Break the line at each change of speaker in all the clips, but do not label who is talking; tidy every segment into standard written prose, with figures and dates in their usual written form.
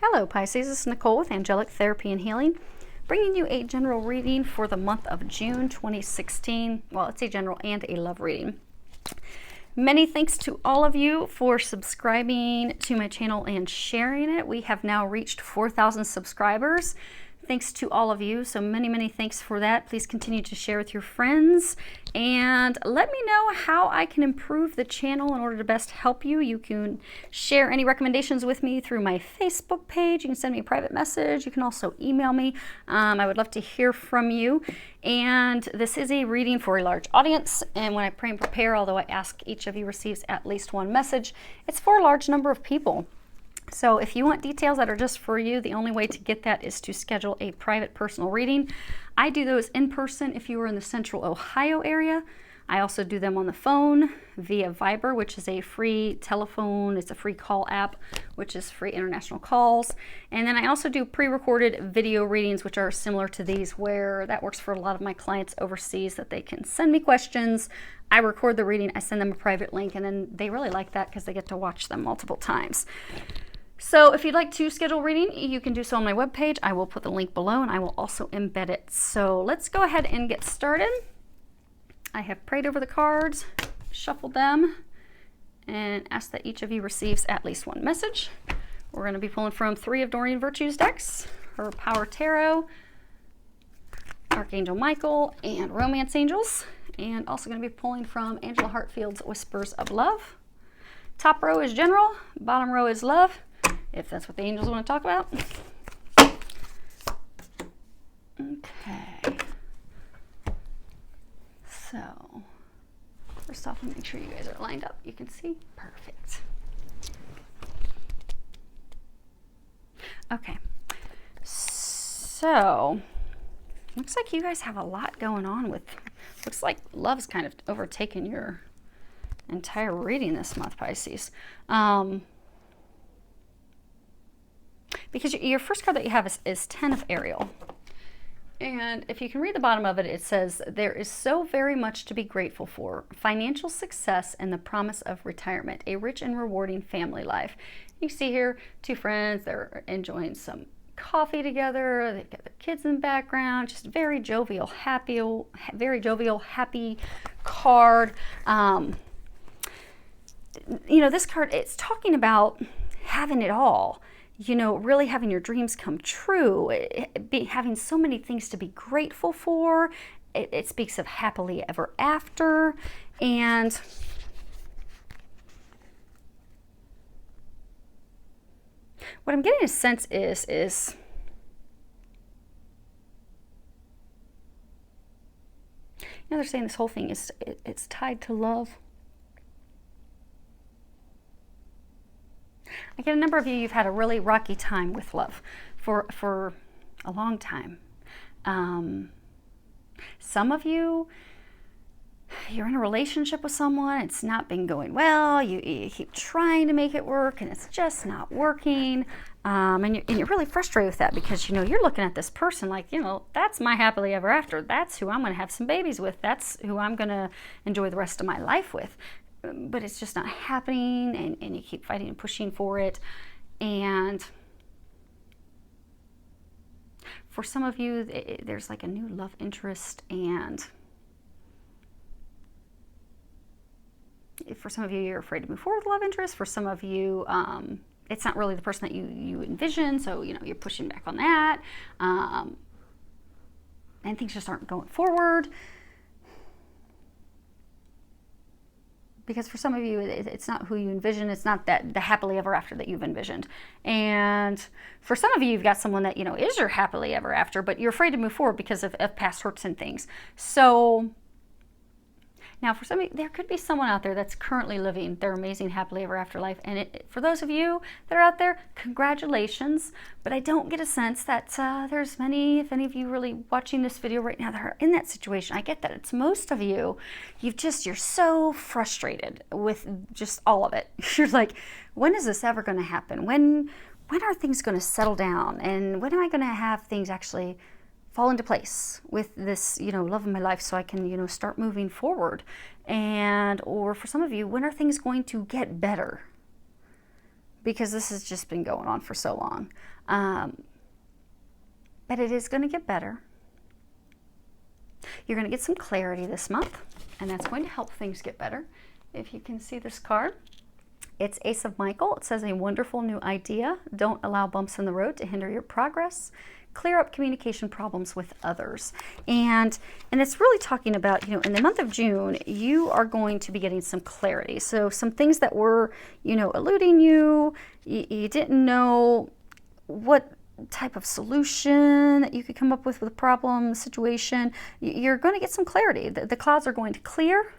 Hello Pisces, this is Nicole with Angelic Therapy and Healing, bringing you a general reading for the month of June 2016. Well, it's a general and a love reading. Many thanks to all of you for subscribing to my channel and sharing it. We have now reached 4,000 subscribers. Thanks to all of you. So many thanks for that. Please continue to share with your friends and let me know how I can improve the channel in order to best help you. You can share any recommendations with me through my Facebook page. You can send me a private message. You can also email me. I would love to hear from you. And this is a reading for a large audience. And when I pray and prepare, although I ask each of you receives at least one message, it's for a large number of people. So if you want details that are just for you, the only way to get that is to schedule a private personal reading. I do those in person if you are in the central Ohio area. I also do them on the phone via Viber, which is a free telephone. It's a free call app, which is free international calls. And then I also do pre-recorded video readings, which are similar to these, where that works for a lot of my clients overseas, that they can send me questions. I record the reading, I send them a private link, and then they really like that because they get to watch them multiple times. So if you'd like to schedule a reading, you can do so on my webpage. I will put the link below and I will also embed it. So let's go ahead and get started. I have prayed over the cards, shuffled them, and asked that each of you receives at least one message. We're going to be pulling from 3 of Doreen Virtue's decks, her Power Tarot, Archangel Michael, and Romance Angels. And also going to be pulling from Angela Hartfield's Whispers of Love. Top row is General, bottom row is Love, if that's what the angels want to talk about. Okay. So, first off, make sure you guys are lined up. You can see. Perfect. Okay. So, looks like you guys have a lot going on with, looks like love's kind of overtaken your entire reading this month, Pisces. Because your first card that you have is 10 of Ariel. And if you can read the bottom of it, it says, there is so very much to be grateful for. Financial success and the promise of retirement. A rich and rewarding family life. You see here 2 friends. They're enjoying some coffee together. They've got the kids in the background. Just very jovial, happy card. You know, this card, it's talking about having it all. You know, really having your dreams come true, having so many things to be grateful for. It speaks of happily ever after. And what I'm getting a sense is you know, they're saying this whole thing is it's tied to love. I get a number of you've had a really rocky time with love for a long time. Some of you're in a relationship with someone, it's not been going well, you keep trying to make it work and it's just not working. And you're really frustrated with that because, you know, you're looking at this person like, you know, that's my happily ever after. That's who I'm going to have some babies with. That's who I'm going to enjoy the rest of my life with. But it's just not happening, and you keep fighting and pushing for it. And for some of you, there's like a new love interest, and for some of you, you're afraid to move forward with love interest. For some of you, it's not really the person that you envision, so you know you're pushing back on that, and things just aren't going forward. Because for some of you, it's not who you envision. It's not the happily ever after that you've envisioned. And for some of you, you've got someone that, you know, is your happily ever after, but you're afraid to move forward because of past hurts and things. So now for some of you, there could be someone out there that's currently living their amazing happily ever after life. And for those of you that are out there, congratulations. But I don't get a sense that there's many, if any of you really watching this video right now that are in that situation. I get that it's most of you. You're so frustrated with just all of it. You're like, when is this ever going to happen? When are things going to settle down? And when am I going to have things actually fall into place with this, you know, love of my life so I can, you know, start moving forward? And, or for some of you, when are things going to get better? because this has just been going on for so long. But it is going to get better. You're going to get some clarity this month, and that's going to help things get better. If you can see this card, it's Ace of Michael. It says a wonderful new idea. Don't allow bumps in the road to hinder your progress. Clear up communication problems with others. And it's really talking about, in the month of June, you are going to be getting some clarity. So some things that were, eluding you, you didn't know what type of solution that you could come up with a problem, situation. You're going to get some clarity. The clouds are going to clear.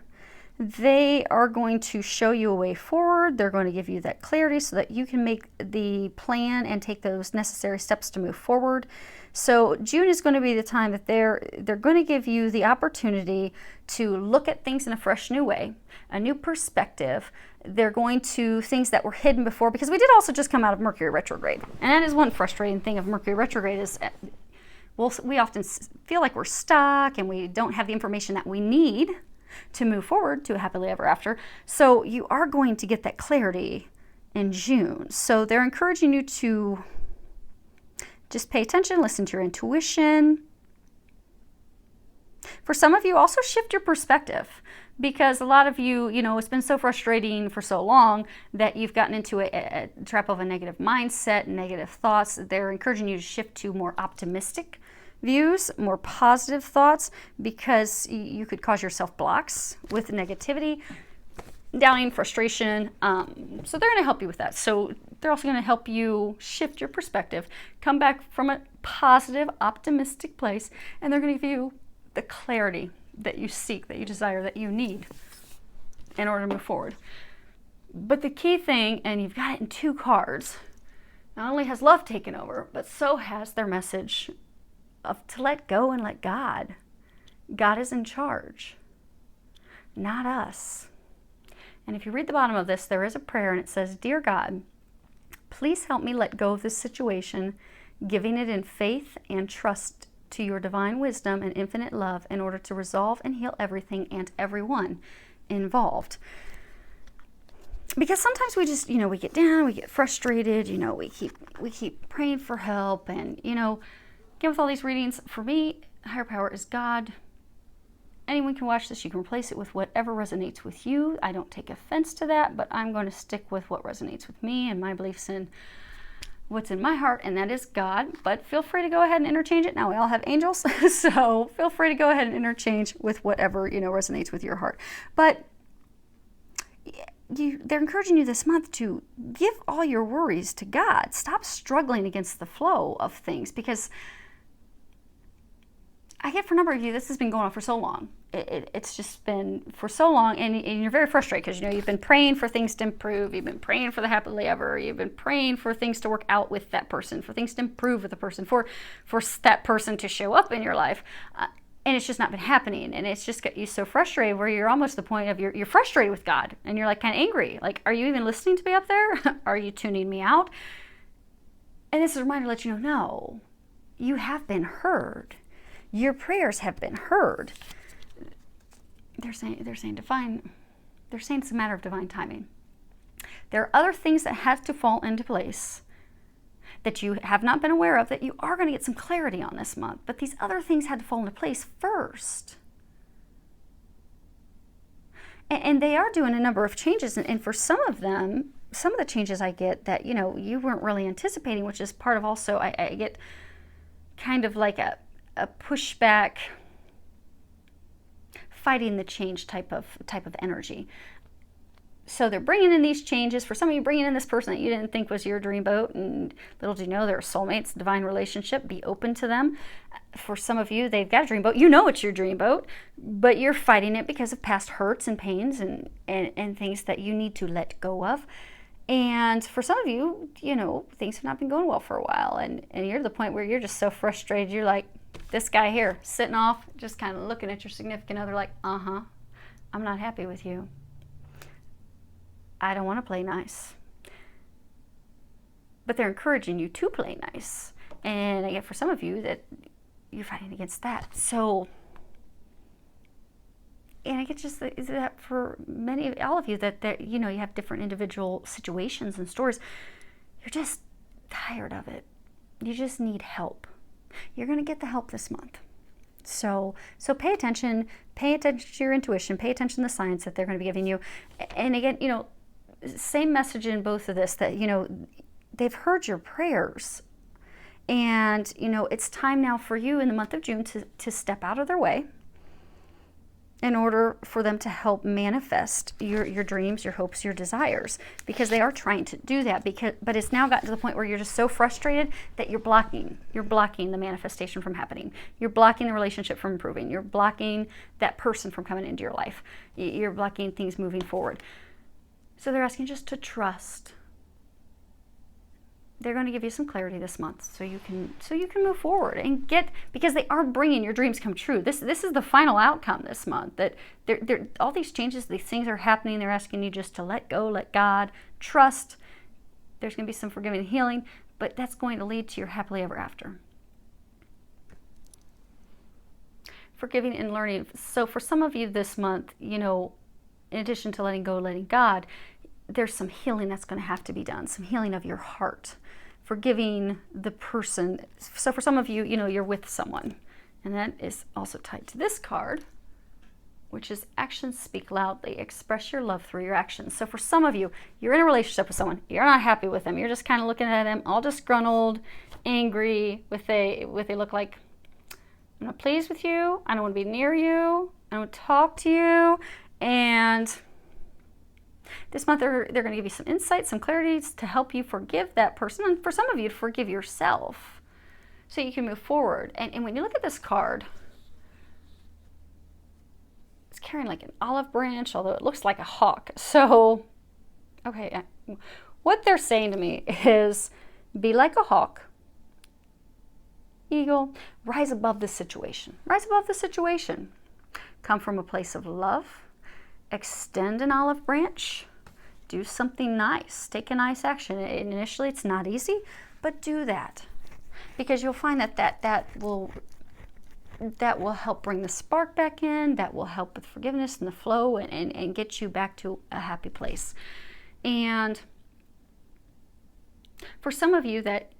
They are going to show you a way forward. They're going to give you that clarity so that you can make the plan and take those necessary steps to move forward. So June is going to be the time that they're going to give you the opportunity to look at things in a fresh new way, a new perspective. They're going to things that were hidden before, because we did also just come out of Mercury retrograde. And that is one frustrating thing of Mercury retrograde is we often feel like we're stuck and we don't have the information that we need to move forward to a happily ever after. So you are going to get that clarity in June. So they're encouraging you to just pay attention, listen to your intuition. For some of you, also shift your perspective, because a lot of you, it's been so frustrating for so long that you've gotten into a trap of a negative mindset, negative thoughts. They're encouraging you to shift to more optimistic views, more positive thoughts, because you could cause yourself blocks with negativity, doubting, frustration. So they're going to help you with that. So they're also going to help you shift your perspective, come back from a positive, optimistic place, and they're going to give you the clarity that you seek, that you desire, that you need in order to move forward. But the key thing, and you've got it in 2 cards, not only has love taken over, but so has their message of to let go and let God. God is in charge, not us. And if you read the bottom of this, there is a prayer, and it says, "Dear God, please help me let go of this situation, giving it in faith and trust to your divine wisdom and infinite love in order to resolve and heal everything and everyone involved." Because sometimes we just, we get down, we get frustrated, we keep praying for help, and, again, with all these readings, for me, higher power is God. Anyone can watch this. You can replace it with whatever resonates with you. I don't take offense to that, but I'm going to stick with what resonates with me and my beliefs in what's in my heart, and that is God. But feel free to go ahead and interchange it. Now, we all have angels, so feel free to go ahead and interchange with whatever, resonates with your heart. But they're encouraging you this month to give all your worries to God. Stop struggling against the flow of things, because I get for a number of you, this has been going on for so long. It's just been for so long, and you're very frustrated because, you've been praying for things to improve. You've been praying for the happily ever. You've been praying for things to work out with that person, for things to improve with the person, for that person to show up in your life. And it's just not been happening. And it's just got you so frustrated where you're almost to the point of you're frustrated with God. And you're like kind of angry. Like, are you even listening to me up there? Are you tuning me out? And this is a reminder to let you know, no, you have been heard. Your prayers have been heard. They're saying it's a matter of divine timing. There are other things that have to fall into place that you have not been aware of that you are going to get some clarity on this month. But these other things had to fall into place first. And they are doing a number of changes. And for some of them, some of the changes I get that, you weren't really anticipating, which is part of also, I get kind of like a pushback, fighting the change type of energy. So they're bringing in these changes. For some of you, bringing in this person that you didn't think was your dream boat, and little do you know, they're soulmates, divine relationship. Be open to them. For some of you, they've got a dream boat. You know it's your dream boat, but you're fighting it because of past hurts and pains and things that you need to let go of. And for some of you, things have not been going well for a while, and you're to the point where you're just so frustrated. You're like this guy here, sitting off, just kind of looking at your significant other like, I'm not happy with you. I don't want to play nice. But they're encouraging you to play nice. And again, for some of you, that you're fighting against that. So And I get just that for all of you, that you know, you have different individual situations and stories. You're just tired of it. You just need help. You're going to get the help this month. So pay attention to your intuition, pay attention to the signs that they're going to be giving you. And again, you know, same message in both of this, that, you know, they've heard your prayers. And, you know, it's time now for you in the month of June to step out of their way in order for them to help manifest your dreams, your hopes, your desires, because they are trying to do that. But it's now gotten to the point where you're just so frustrated that you're blocking the manifestation from happening. You're blocking the relationship from improving. You're blocking that person from coming into your life. You're blocking things moving forward. So they're asking just to trust. They're going to give you some clarity this month so you can move forward and because they are bringing your dreams come true. This is the final outcome this month, that they're all these changes, these things are happening. They're asking you just to let go, let God, trust. There's going to be some forgiving and healing, but that's going to lead to your happily ever after. Forgiving and learning. So for some of you this month, you know, in addition to letting go, letting God, there's some healing that's going to have to be done, some healing of your heart, forgiving the person. So for some of you, you know, you're with someone, and that is also tied to this card, which is actions speak loudly. Express your love through your actions. So for some of you, you're in a relationship with someone, you're not happy with them, you're just kind of looking at them all disgruntled, angry, with they look like, I'm not pleased with you, I don't want to be near you, I don't want to talk to you. And this month, they're going to give you some insight, some clarity to help you forgive that person. And for some of you, to forgive yourself so you can move forward. And when you look at this card, it's carrying like an olive branch, although it looks like a hawk. So, okay, what they're saying to me is, be like a hawk, eagle, rise above the situation. Rise above the situation. Come from a place of love. Extend an olive branch, do something nice, take a nice action. Initially, it's not easy, but do that, because you'll find that will help bring the spark back in. That will help with forgiveness and the flow, and get you back to a happy place. And for some of you that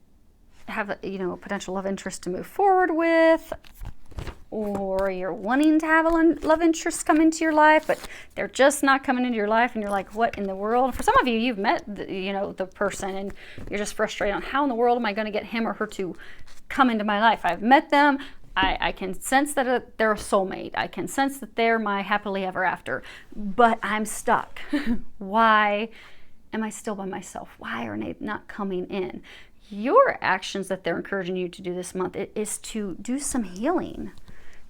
have a potential love interest to move forward with, or you're wanting to have a love interest come into your life, but they're just not coming into your life, and you're like, what in the world? For some of you, you've met the person, and you're just frustrated on how in the world am I going to get him or her to come into my life. I've met them. I can sense that they're a soulmate. I can sense that they're my happily ever after, but I'm stuck. Why am I still by myself? Why are they not coming in? Your actions that they're encouraging you to do this month is to do some healing,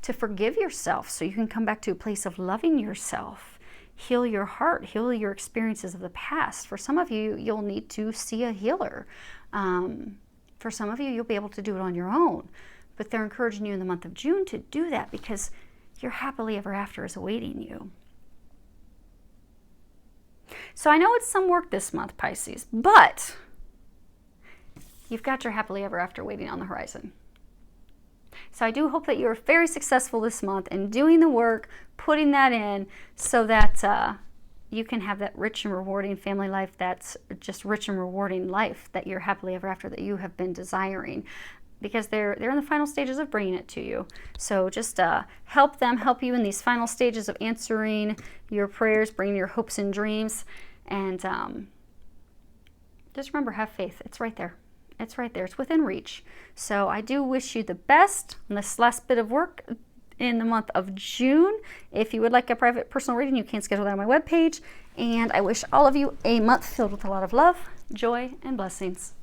to forgive yourself so you can come back to a place of loving yourself, heal your heart, heal your experiences of the past. For some of you, you'll need to see a healer. For some of you, you'll be able to do it on your own. But they're encouraging you in the month of June to do that, because your happily ever after is awaiting you. So I know it's some work this month, Pisces, but you've got your happily ever after waiting on the horizon. So I do hope that you're very successful this month in doing the work, putting that in, so that you can have that rich and rewarding family life, that's just rich and rewarding life that you're happily ever after, that you have been desiring, because they're in the final stages of bringing it to you. So just help you in these final stages of answering your prayers, bringing your hopes and dreams, and just remember, have faith. It's right there. It's right there. It's within reach. So I do wish you the best on this last bit of work in the month of June. If you would like a private personal reading, you can schedule that on my webpage. And I wish all of you a month filled with a lot of love, joy, and blessings.